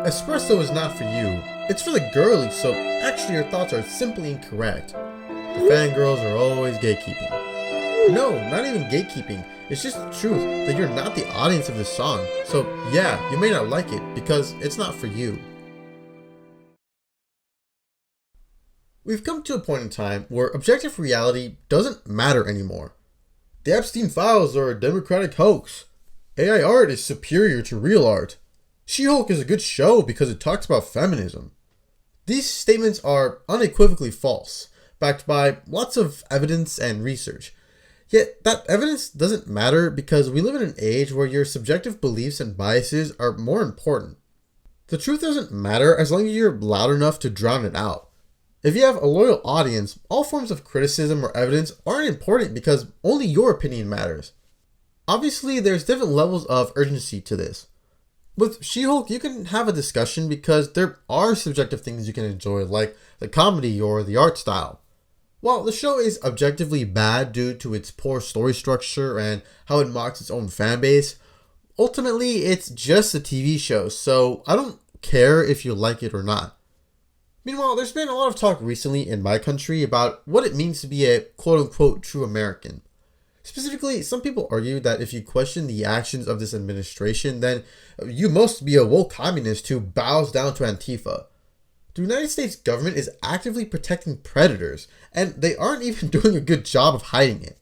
Espresso is not for you. It's for the girlies, so actually your thoughts are simply incorrect. The fangirls are always gatekeeping. No, not even gatekeeping. It's just the truth that you're not the audience of this song. So yeah, you may not like it because it's not for you. We've come to a point in time where objective reality doesn't matter anymore. The Epstein files are a democratic hoax. AI art is superior to real art. She-Hulk is a good show because it talks about feminism. These statements are unequivocally false, backed by lots of evidence and research. Yet that evidence doesn't matter because we live in an age where your subjective beliefs and biases are more important. The truth doesn't matter as long as you're loud enough to drown it out. If you have a loyal audience, all forms of criticism or evidence aren't important because only your opinion matters. Obviously, there's different levels of urgency to this. With She-Hulk, you can have a discussion because there are subjective things you can enjoy, like the comedy or the art style. While the show is objectively bad due to its poor story structure and how it mocks its own fanbase, ultimately it's just a TV show, so I don't care if you like it or not. Meanwhile, there's been a lot of talk recently in my country about what it means to be a quote-unquote true American. Specifically, some people argue that if you question the actions of this administration, then you must be a woke communist who bows down to Antifa. The United States government is actively protecting predators, and they aren't even doing a good job of hiding it.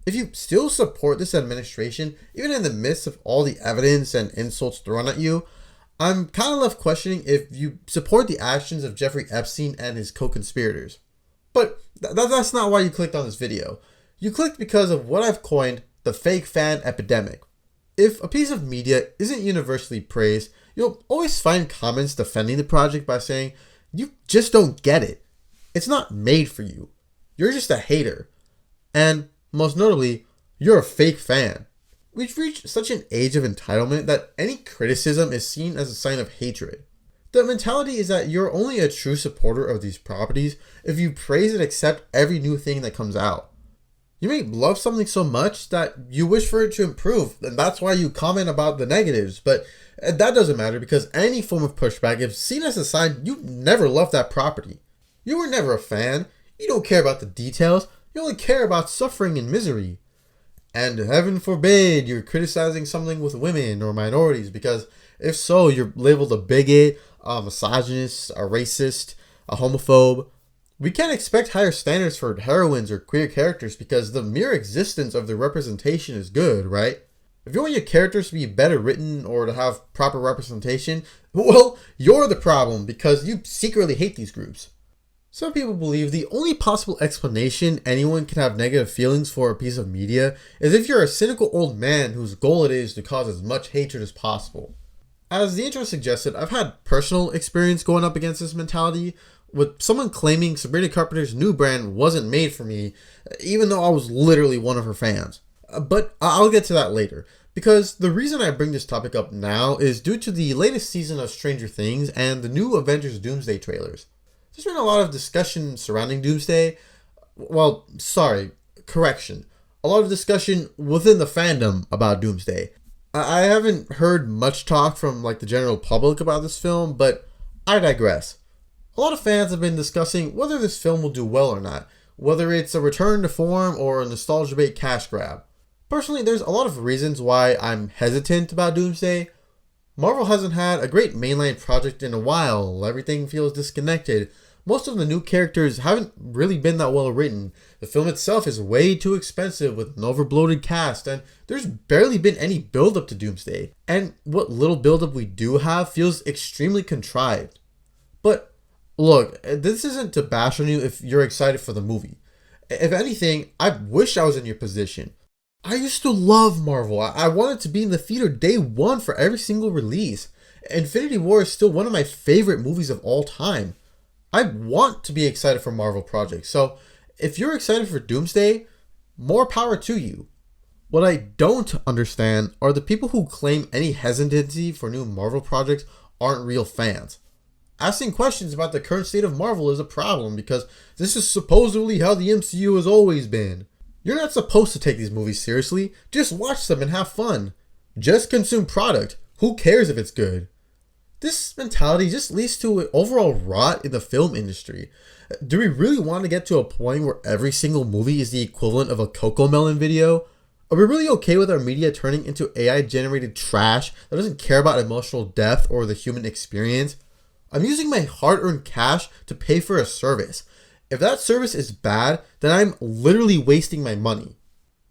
If you still support this administration, even in the midst of all the evidence and insults thrown at you, I'm kind of left questioning if you support the actions of Jeffrey Epstein and his co-conspirators. But that's not why you clicked on this video. You clicked because of what I've coined the fake fan epidemic. If a piece of media isn't universally praised, you'll always find comments defending the project by saying, "You just don't get it. It's not made for you. You're just a hater." And most notably, you're a fake fan. We've reached such an age of entitlement that any criticism is seen as a sign of hatred. The mentality is that you're only a true supporter of these properties if you praise and accept every new thing that comes out. You may love something so much that you wish for it to improve, and that's why you comment about the negatives, but that doesn't matter because any form of pushback is seen as a sign you never loved that property. You were never a fan, you don't care about the details, you only care about suffering and misery. And heaven forbid you're criticizing something with women or minorities, because if so, you're labeled a bigot, a misogynist, a racist, a homophobe. We can't expect higher standards for heroines or queer characters because the mere existence of the representation is good, right? If you want your characters to be better written or to have proper representation, well, you're the problem because you secretly hate these groups. Some people believe the only possible explanation anyone can have negative feelings for a piece of media is if you're a cynical old man whose goal it is to cause as much hatred as possible. As the intro suggested, I've had personal experience going up against this mentality, with someone claiming Sabrina Carpenter's new brand wasn't made for me, even though I was literally one of her fans. But I'll get to that later, because the reason I bring this topic up now is due to the latest season of Stranger Things and the new Avengers Doomsday trailers. There's been a lot of discussion surrounding Doomsday. Well, sorry, correction. A lot of discussion within the fandom about Doomsday. I haven't heard much talk from the general public about this film, but I digress. A lot of fans have been discussing whether this film will do well or not, whether it's a return to form or a nostalgia bait cash grab. Personally, there's a lot of reasons why I'm hesitant about Doomsday. Marvel hasn't had a great mainline project in a while, everything feels disconnected. Most of the new characters haven't really been that well written. The film itself is way too expensive with an overbloated cast, and there's barely been any build up to Doomsday. And what little build up we do have feels extremely contrived. But look, this isn't to bash on you if you're excited for the movie. If anything, I wish I was in your position. I used to love Marvel. I wanted to be in the theater day one for every single release. Infinity War is still one of my favorite movies of all time. I want to be excited for Marvel projects, so if you're excited for Doomsday, more power to you. What I don't understand are the people who claim any hesitancy for new Marvel projects aren't real fans. Asking questions about the current state of Marvel is a problem because this is supposedly how the MCU has always been. You're not supposed to take these movies seriously, just watch them and have fun. Just consume product, who cares if it's good? This mentality just leads to an overall rot in the film industry. Do we really want to get to a point where every single movie is the equivalent of a Cocomelon video? Are we really okay with our media turning into AI-generated trash that doesn't care about emotional depth or the human experience? I'm using my hard-earned cash to pay for a service. If that service is bad, then I'm literally wasting my money.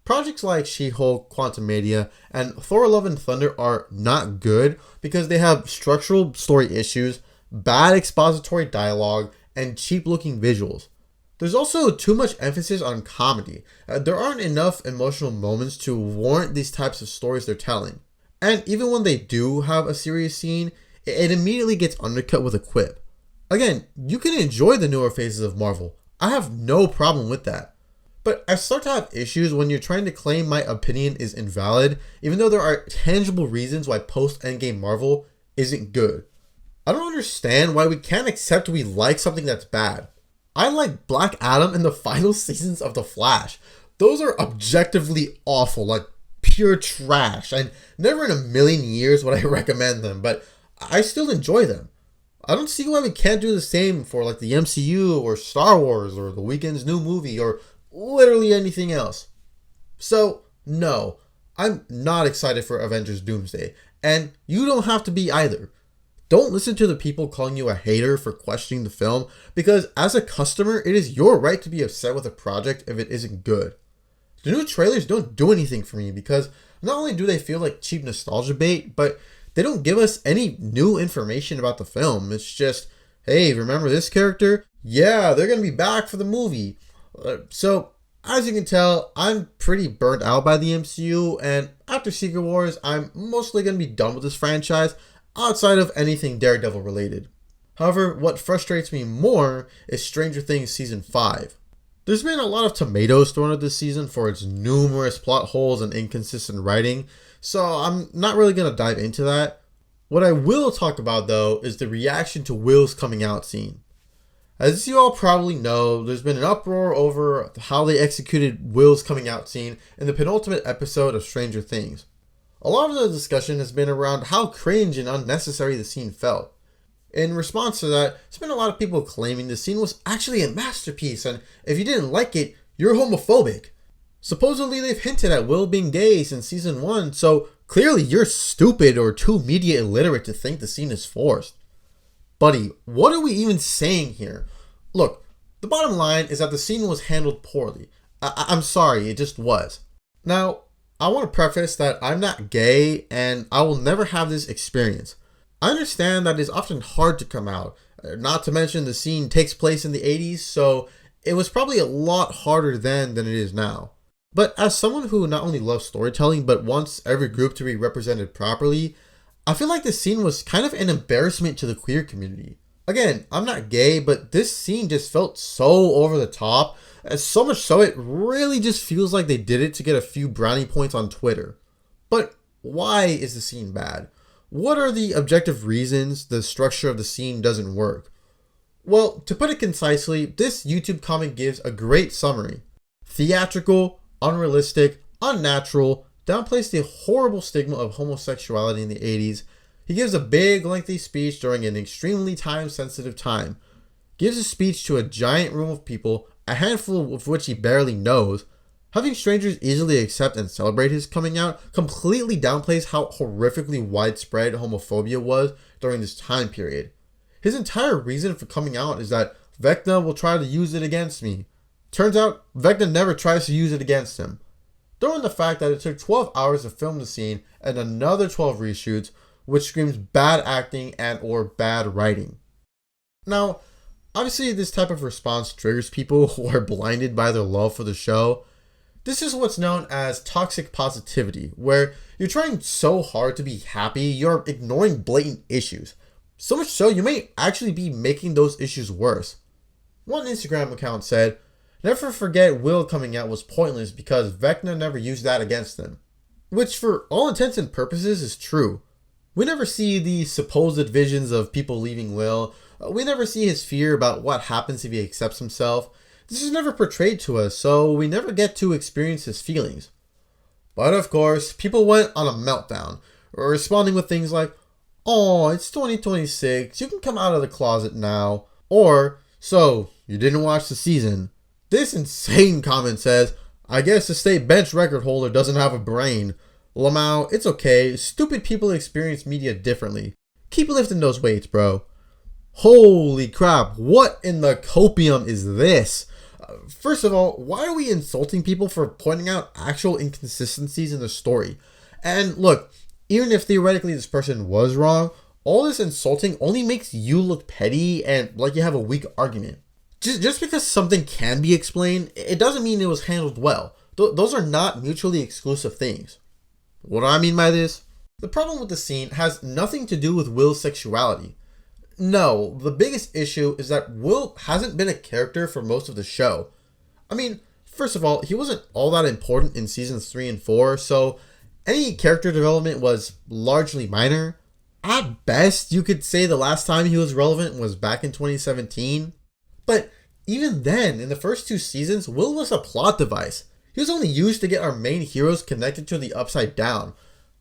Projects like She-Hulk, Quantumania, and Thor Love and Thunder are not good because they have structural story issues, bad expository dialogue, and cheap-looking visuals. There's also too much emphasis on comedy. There aren't enough emotional moments to warrant these types of stories they're telling. And even when they do have a serious scene, it immediately gets undercut with a quip. Again, you can enjoy the newer phases of Marvel. I have no problem with that. But I start to have issues when you're trying to claim my opinion is invalid, even though there are tangible reasons why post-Endgame Marvel isn't good. I don't understand why we can't accept we like something that's bad. I like Black Adam and the final seasons of The Flash. Those are objectively awful, like pure trash, and never in a million years would I recommend them, but I still enjoy them. I don't see why we can't do the same for like the MCU or Star Wars or The Weeknd's new movie or literally anything else. So, no, I'm not excited for Avengers Doomsday, and you don't have to be either. Don't listen to the people calling you a hater for questioning the film, because as a customer, it is your right to be upset with a project if it isn't good. The new trailers don't do anything for me because not only do they feel like cheap nostalgia bait, but they don't give us any new information about the film. It's just, hey, remember this character? Yeah, they're going to be back for the movie. So, as you can tell, I'm pretty burnt out by the MCU, and after Secret Wars, I'm mostly going to be done with this franchise, outside of anything Daredevil related. However, what frustrates me more is Stranger Things Season 5. There's been a lot of tomatoes thrown at this season for its numerous plot holes and inconsistent writing, so I'm not really going to dive into that. What I will talk about though is the reaction to Will's coming out scene. As you all probably know, there's been an uproar over how they executed Will's coming out scene in the penultimate episode of Stranger Things. A lot of the discussion has been around how cringe and unnecessary the scene felt. In response to that, there's been a lot of people claiming the scene was actually a masterpiece, and if you didn't like it, you're homophobic. Supposedly they've hinted at Will being gay since season 1, so clearly you're stupid or too media illiterate to think the scene is forced. Buddy, what are we even saying here? Look, the bottom line is that the scene was handled poorly. I'm sorry, it just was. Now, I want to preface that I'm not gay and I will never have this experience. I understand that it's often hard to come out, not to mention the scene takes place in the 80s, so it was probably a lot harder then than it is now. But as someone who not only loves storytelling but wants every group to be represented properly, I feel like this scene was kind of an embarrassment to the queer community. Again, I'm not gay, but this scene just felt so over the top, and so much so it really just feels like they did it to get a few brownie points on Twitter. But why is the scene bad? What are the objective reasons the structure of the scene doesn't work? Well, to put it concisely, this YouTube comment gives a great summary. Theatrical, unrealistic, unnatural, downplays the horrible stigma of homosexuality in the 80s. He gives a big, lengthy speech during an extremely time-sensitive time. Gives a speech to a giant room of people, a handful of which he barely knows. Having strangers easily accept and celebrate his coming out completely downplays how horrifically widespread homophobia was during this time period. His entire reason for coming out is that Vecna will try to use it against me. Turns out, Vecna never tries to use it against him. Throwing the fact that it took 12 hours to film the scene and another 12 reshoots, which screams bad acting and or bad writing. Now, obviously this type of response triggers people who are blinded by their love for the show. This is what's known as toxic positivity, where you're trying so hard to be happy, you're ignoring blatant issues. So much so, you may actually be making those issues worse. One Instagram account said, "Never forget Will coming out was pointless because Vecna never used that against him." Which for all intents and purposes is true. We never see the supposed visions of people leaving Will. We never see his fear about what happens if he accepts himself. This is never portrayed to us, so we never get to experience his feelings. But of course, people went on a meltdown, responding with things like, "Oh, it's 2026, you can come out of the closet now." Or, "So, you didn't watch the season." This insane comment says, "I guess the state bench record holder doesn't have a brain. Lamau, it's okay. Stupid people experience media differently. Keep lifting those weights, bro." Holy crap, what in the copium is this? First of all, why are we insulting people for pointing out actual inconsistencies in the story? And look, even if theoretically this person was wrong, all this insulting only makes you look petty and like you have a weak argument. Just because something can be explained, it doesn't mean it was handled well. Those are not mutually exclusive things. What do I mean by this? The problem with the scene has nothing to do with Will's sexuality. No, the biggest issue is that Will hasn't been a character for most of the show. I mean, first of all, he wasn't all that important in seasons 3 and 4, so any character development was largely minor. At best, you could say the last time he was relevant was back in 2017. But even then, in the first 2 seasons, Will was a plot device. He was only used to get our main heroes connected to the Upside Down.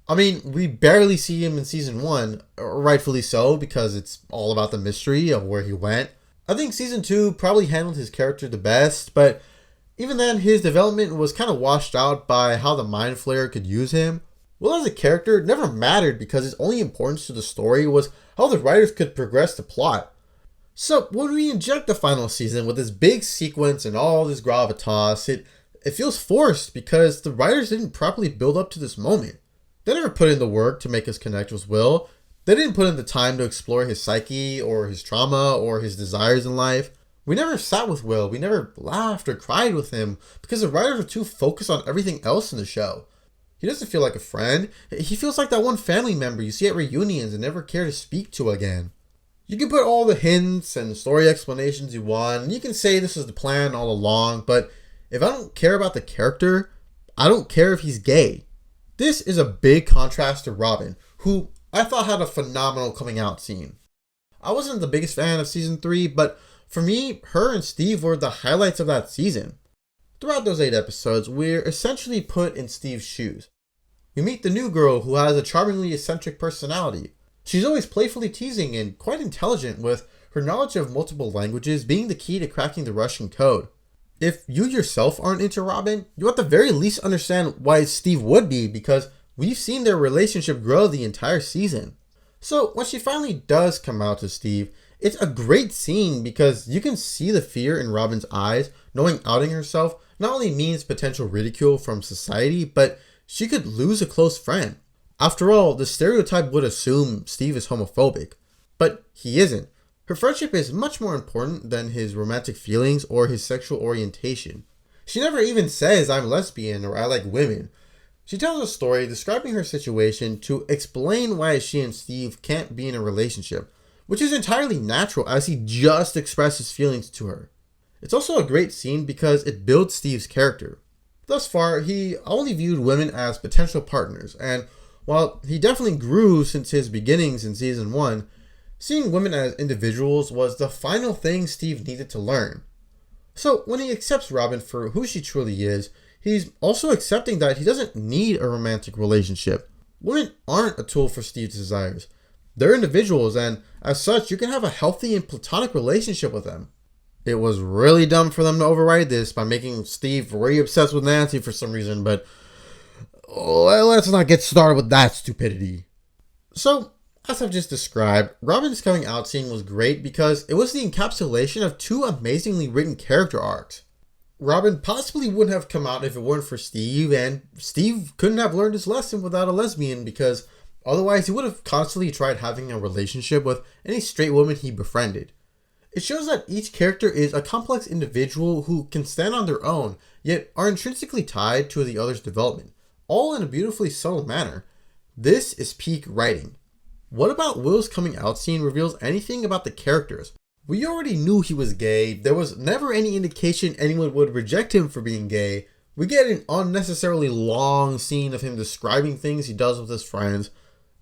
I mean, we barely see him in season 1, rightfully so, because it's all about the mystery of where he went. I think season 2 probably handled his character the best, but even then, his development was kind of washed out by how the Mind Flayer could use him. Will as a character never mattered because his only importance to the story was how the writers could progress the plot. So when we inject the final season with this big sequence and all this gravitas, it feels forced because the writers didn't properly build up to this moment. They never put in the work to make us connect with Will. They didn't put in the time to explore his psyche or his trauma or his desires in life. We never sat with Will. We never laughed or cried with him because the writers were too focused on everything else in the show. He doesn't feel like a friend. He feels like that one family member you see at reunions and never care to speak to again. You can put all the hints and story explanations you want, and you can say this is the plan all along, but if I don't care about the character, I don't care if he's gay. This is a big contrast to Robin, who I thought had a phenomenal coming out scene. I wasn't the biggest fan of season 3, but for me, her and Steve were the highlights of that season. Throughout those 8 episodes, we're essentially put in Steve's shoes. We meet the new girl who has a charmingly eccentric personality. She's always playfully teasing and quite intelligent, with her knowledge of multiple languages being the key to cracking the Russian code. If you yourself aren't into Robin, you at the very least understand why Steve would be, because we've seen their relationship grow the entire season. So when she finally does come out to Steve, it's a great scene because you can see the fear in Robin's eyes, knowing outing herself not only means potential ridicule from society, but she could lose a close friend. After all, the stereotype would assume Steve is homophobic, but he isn't. Her friendship is much more important than his romantic feelings or his sexual orientation. She never even says I'm lesbian or I like women. She tells a story describing her situation to explain why she and Steve can't be in a relationship, which is entirely natural as he just expresses feelings to her. It's also a great scene because it builds Steve's character. Thus far, he only viewed women as potential partners, and while he definitely grew since his beginnings in season 1, seeing women as individuals was the final thing Steve needed to learn. So when he accepts Robin for who she truly is, he's also accepting that he doesn't need a romantic relationship. Women aren't a tool for Steve's desires. They're individuals, and as such, you can have a healthy and platonic relationship with them. It was really dumb for them to override this by making Steve very obsessed with Nancy for some reason, but let's not get started with that stupidity. So, as I've just described, Robin's coming out scene was great because it was the encapsulation of 2 amazingly written character arcs. Robin possibly wouldn't have come out if it weren't for Steve, and Steve couldn't have learned his lesson without a lesbian because otherwise he would have constantly tried having a relationship with any straight woman he befriended. It shows that each character is a complex individual who can stand on their own, yet are intrinsically tied to the other's development, all in a beautifully subtle manner. This is peak writing. What about Will's coming out scene reveals anything about the characters? We already knew he was gay. There was never any indication anyone would reject him for being gay. We get an unnecessarily long scene of him describing things he does with his friends.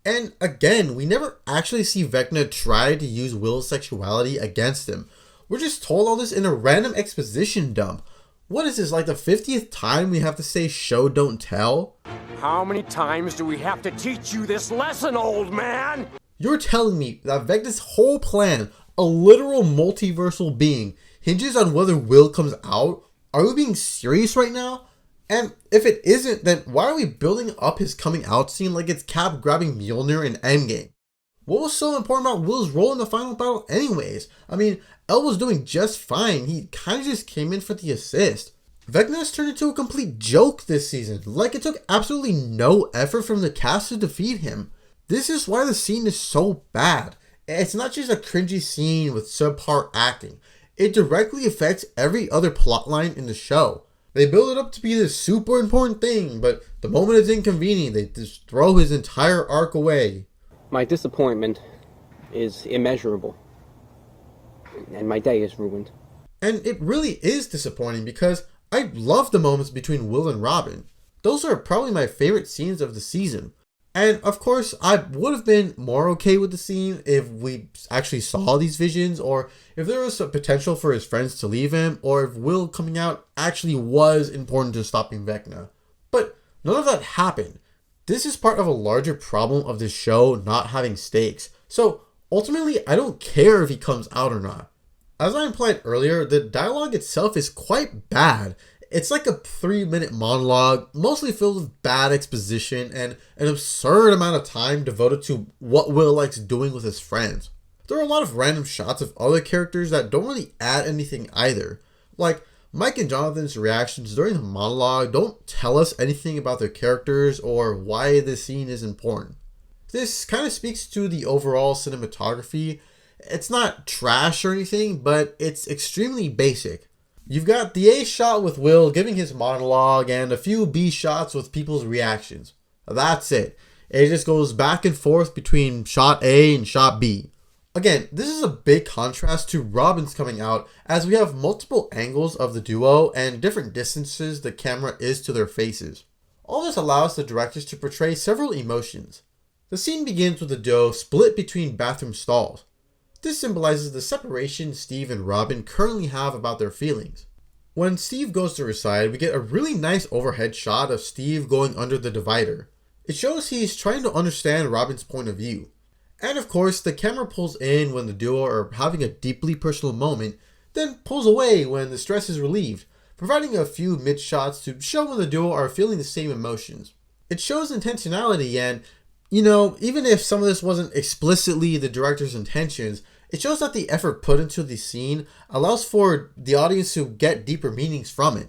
And again, we never actually see Vecna try to use Will's sexuality against him. We're just told all this in a random exposition dump. What is this, like the 50th time we have to say show don't tell? How many times do we have to teach you this lesson, old man? You're telling me that Vecna's whole plan, a literal multiversal being, hinges on whether Will comes out? Are we being serious right now? And if it isn't, then why are we building up his coming out scene like it's Cap grabbing Mjolnir in Endgame? What was so important about Will's role in the final battle anyways? I mean, El was doing just fine. He kind of just came in for the assist. Vecna has turned into a complete joke this season. Like it took absolutely no effort from the cast to defeat him. This is why the scene is so bad. It's not just a cringy scene with subpar acting. It directly affects every other plotline in the show. They build it up to be this super important thing, but the moment it's inconvenient, they just throw his entire arc away. My disappointment is immeasurable, and my day is ruined. And it really is disappointing because I love the moments between Will and Robin. Those are probably my favorite scenes of the season. And of course, I would have been more okay with the scene if we actually saw these visions, or if there was a potential for his friends to leave him, or if Will coming out actually was important to stopping Vecna. But none of that happened. This is part of a larger problem of this show not having stakes. So ultimately, I don't care if he comes out or not. As I implied earlier, the dialogue itself is quite bad. It's like a 3-minute monologue, mostly filled with bad exposition and an absurd amount of time devoted to what Will likes doing with his friends. There are a lot of random shots of other characters that don't really add anything either. Like, Mike and Jonathan's reactions during the monologue don't tell us anything about their characters or why this scene is important. This kind of speaks to the overall cinematography. It's not trash or anything, but it's extremely basic. You've got the A shot with Will giving his monologue and a few B shots with people's reactions. That's it. It just goes back and forth between shot A and shot B. Again, this is a big contrast to Robin's coming out, as we have multiple angles of the duo and different distances the camera is to their faces. All this allows the directors to portray several emotions. The scene begins with the duo split between bathroom stalls. This symbolizes the separation Steve and Robin currently have about their feelings. When Steve goes to her side, we get a really nice overhead shot of Steve going under the divider. It shows he's trying to understand Robin's point of view. And of course, the camera pulls in when the duo are having a deeply personal moment, then pulls away when the stress is relieved, providing a few mid-shots to show when the duo are feeling the same emotions. It shows intentionality and, even if some of this wasn't explicitly the director's intentions, it shows that the effort put into the scene allows for the audience to get deeper meanings from it.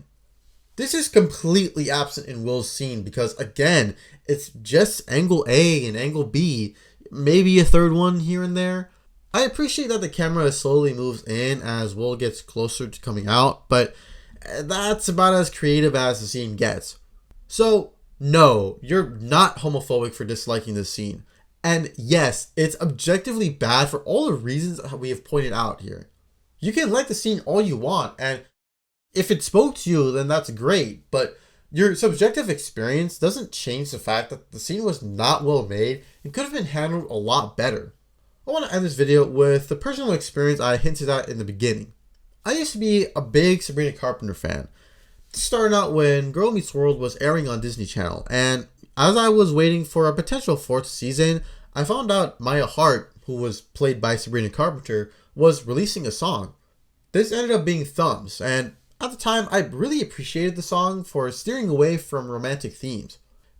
This is completely absent in Will's scene because, again, it's just angle A and angle B, maybe a third one here and there. I appreciate that the camera slowly moves in as Will gets closer to coming out, but that's about as creative as the scene gets. So, no, you're not homophobic for disliking this scene. And yes, it's objectively bad for all the reasons that we have pointed out here. You can like the scene all you want, and if it spoke to you, then that's great, but your subjective experience doesn't change the fact that the scene was not well made and could have been handled a lot better. I want to end this video with the personal experience I hinted at in the beginning. I used to be a big Sabrina Carpenter fan. Starting out when Girl Meets World was airing on Disney Channel, and as I was waiting for a potential 4th season, I found out Maya Hart, who was played by Sabrina Carpenter, was releasing a song. This ended up being Thumbs, and at the time I really appreciated the song for steering away from romantic themes.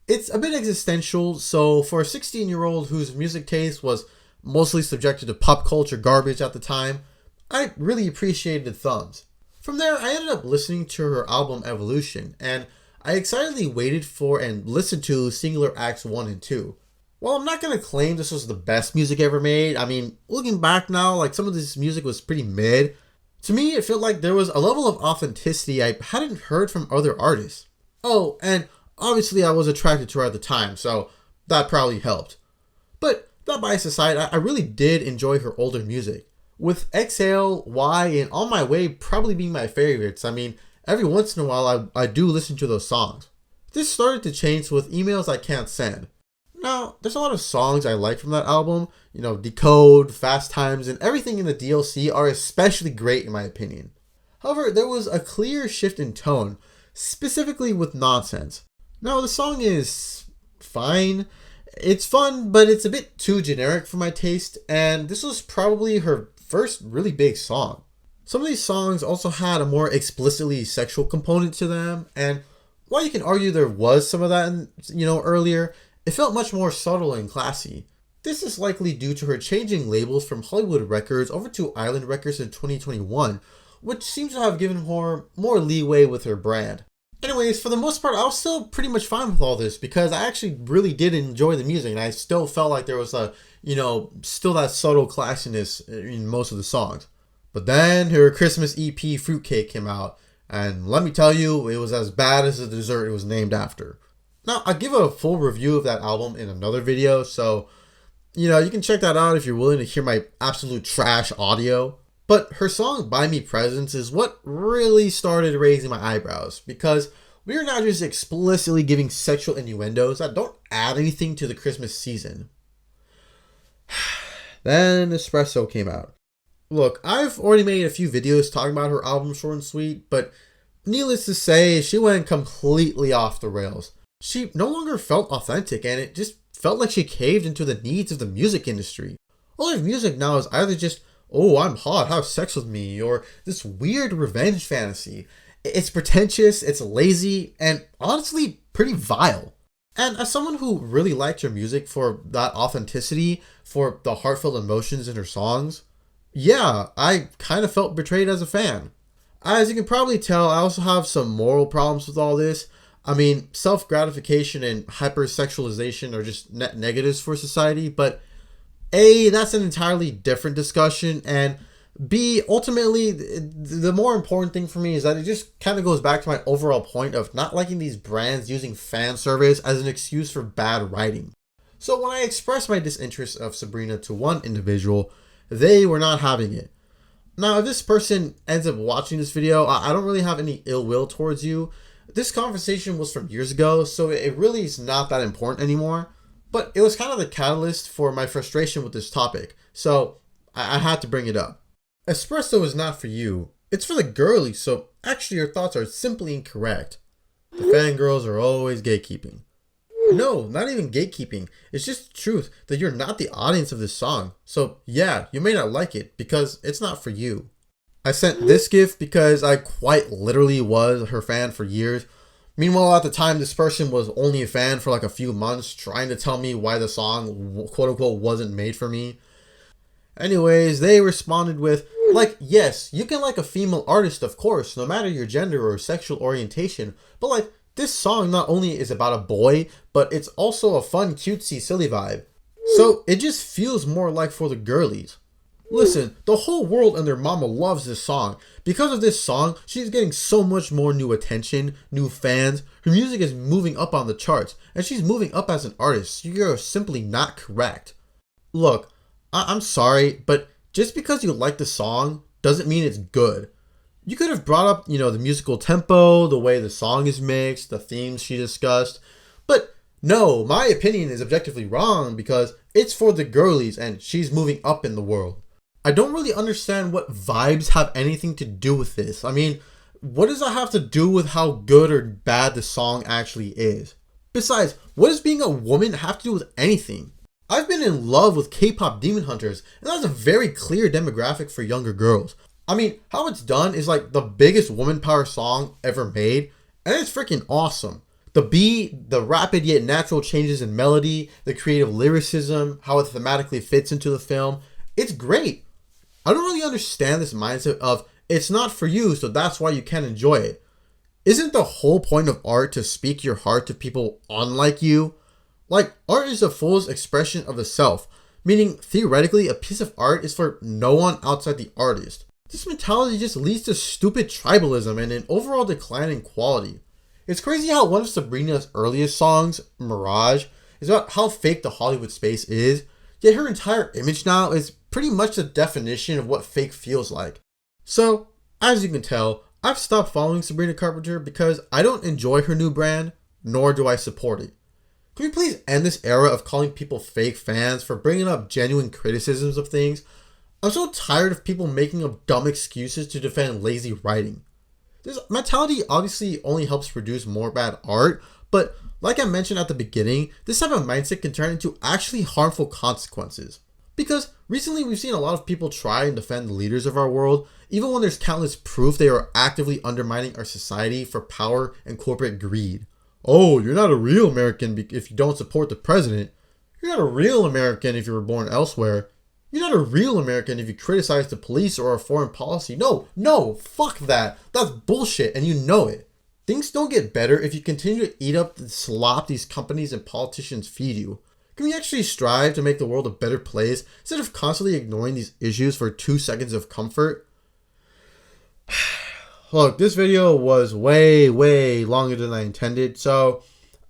It's a bit existential, so for a 16-year-old whose music taste was mostly subjected to pop culture garbage at the time, I really appreciated Thumbs. From there, I ended up listening to her album Evolution, and I excitedly waited for and listened to Singular Acts 1 and 2. While I'm not going to claim this was the best music ever made, I mean, looking back now, some of this music was pretty mid. To me, it felt like there was a level of authenticity I hadn't heard from other artists. Oh, and obviously I was attracted to her at the time, so that probably helped. But that bias aside, I really did enjoy her older music. With Exhale, Why, and On My Way probably being my favorites. I mean, every once in a while I do listen to those songs. This started to change with Emails I Can't Send. Now, there's a lot of songs I like from that album. Decode, Fast Times, and everything in the DLC are especially great in my opinion. However, there was a clear shift in tone, specifically with Nonsense. Now, the song is fine. It's fun, but it's a bit too generic for my taste, and this was probably her first really big song. Some of these songs also had a more explicitly sexual component to them, and while you can argue there was some of that earlier, it felt much more subtle and classy. This is likely due to her changing labels from Hollywood Records over to Island Records in 2021, which seems to have given her more leeway with her brand. Anyways, for the most part, I was still pretty much fine with all this because I actually really did enjoy the music, and I still felt like there was still that subtle classiness in most of the songs. But then her Christmas EP Fruitcake came out, and let me tell you, it was as bad as the dessert it was named after. Now, I'll give a full review of that album in another video, so you can check that out if you're willing to hear my absolute trash audio. But her song Buy Me Presents is what really started raising my eyebrows, because we are now just explicitly giving sexual innuendos that don't add anything to the Christmas season. Then Espresso came out. Look, I've already made a few videos talking about her album Short and Sweet, but needless to say, she went completely off the rails. She no longer felt authentic, and it just felt like she caved into the needs of the music industry. All of music now is either just, oh, I'm hot, have sex with me, or this weird revenge fantasy. It's pretentious, it's lazy, and honestly, pretty vile. And as someone who really liked her music for that authenticity, for the heartfelt emotions in her songs, yeah, I kind of felt betrayed as a fan. As you can probably tell, I also have some moral problems with all this. I mean, self-gratification and hypersexualization are just net negatives for society, but A, that's an entirely different discussion, and B, ultimately, the more important thing for me is that it just kind of goes back to my overall point of not liking these brands using fan service as an excuse for bad writing. So when I expressed my disinterest of Sabrina to one individual, they were not having it. Now, if this person ends up watching this video, I don't really have any ill will towards you. This conversation was from years ago, so it really is not that important anymore. But it was kind of the catalyst for my frustration with this topic, so I had to bring it up. Espresso is not for you. It's for the girlies, so actually your thoughts are simply incorrect. The fangirls are always gatekeeping. No, not even gatekeeping. It's just the truth that you're not the audience of this song. So yeah, you may not like it because it's not for you. I sent this gift because I quite literally was her fan for years. Meanwhile, at the time, this person was only a fan for like a few months, trying to tell me why the song, quote unquote, wasn't made for me. Anyways, they responded with, like, yes, you can like a female artist, of course, no matter your gender or sexual orientation, but like, this song not only is about a boy, but it's also a fun, cutesy, silly vibe. So it just feels more like for the girlies. Listen, the whole world and their mama loves this song. Because of this song, she's getting so much more new attention, new fans. Her music is moving up on the charts, and she's moving up as an artist. You're simply not correct. Look, I'm sorry, but just because you like the song doesn't mean it's good. You could have brought up, the musical tempo, the way the song is mixed, the themes she discussed. But no, my opinion is objectively wrong because it's for the girlies and she's moving up in the world. I don't really understand what vibes have anything to do with this. I mean, what does that have to do with how good or bad the song actually is? Besides, what does being a woman have to do with anything? I've been in love with K-pop Demon Hunters, and that's a very clear demographic for younger girls. I mean, how it's done is like the biggest woman power song ever made, and it's freaking awesome. The beat, the rapid yet natural changes in melody, the creative lyricism, how it thematically fits into the film, it's great. I don't really understand this mindset of, it's not for you, so that's why you can't enjoy it. Isn't the whole point of art to speak your heart to people unlike you? Like, art is the fullest expression of the self, meaning theoretically a piece of art is for no one outside the artist. This mentality just leads to stupid tribalism and an overall decline in quality. It's crazy how one of Sabrina's earliest songs, Mirage, is about how fake the Hollywood space is, yet her entire image now is pretty much the definition of what fake feels like. So, as you can tell, I've stopped following Sabrina Carpenter because I don't enjoy her new brand, nor do I support it. Can we please end this era of calling people fake fans for bringing up genuine criticisms of things? I'm so tired of people making up dumb excuses to defend lazy writing. This mentality obviously only helps produce more bad art, but Like I mentioned at the beginning, this type of mindset can turn into actually harmful consequences. Because recently we've seen a lot of people try and defend the leaders of our world, even when there's countless proof they are actively undermining our society for power and corporate greed. Oh, you're not a real American if you don't support the president. You're not a real American if you were born elsewhere. You're not a real American if you criticize the police or our foreign policy. No, fuck that. That's bullshit and you know it. Things don't get better if you continue to eat up the slop these companies and politicians feed you. Can we actually strive to make the world a better place instead of constantly ignoring these issues for 2 seconds of comfort? Look, this video was way longer than I intended, so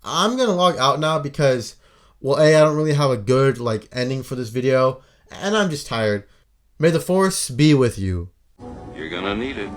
I'm gonna log out now because, well, I don't really have a good ending for this video, and I'm just tired. May the force be with you. You're gonna need it.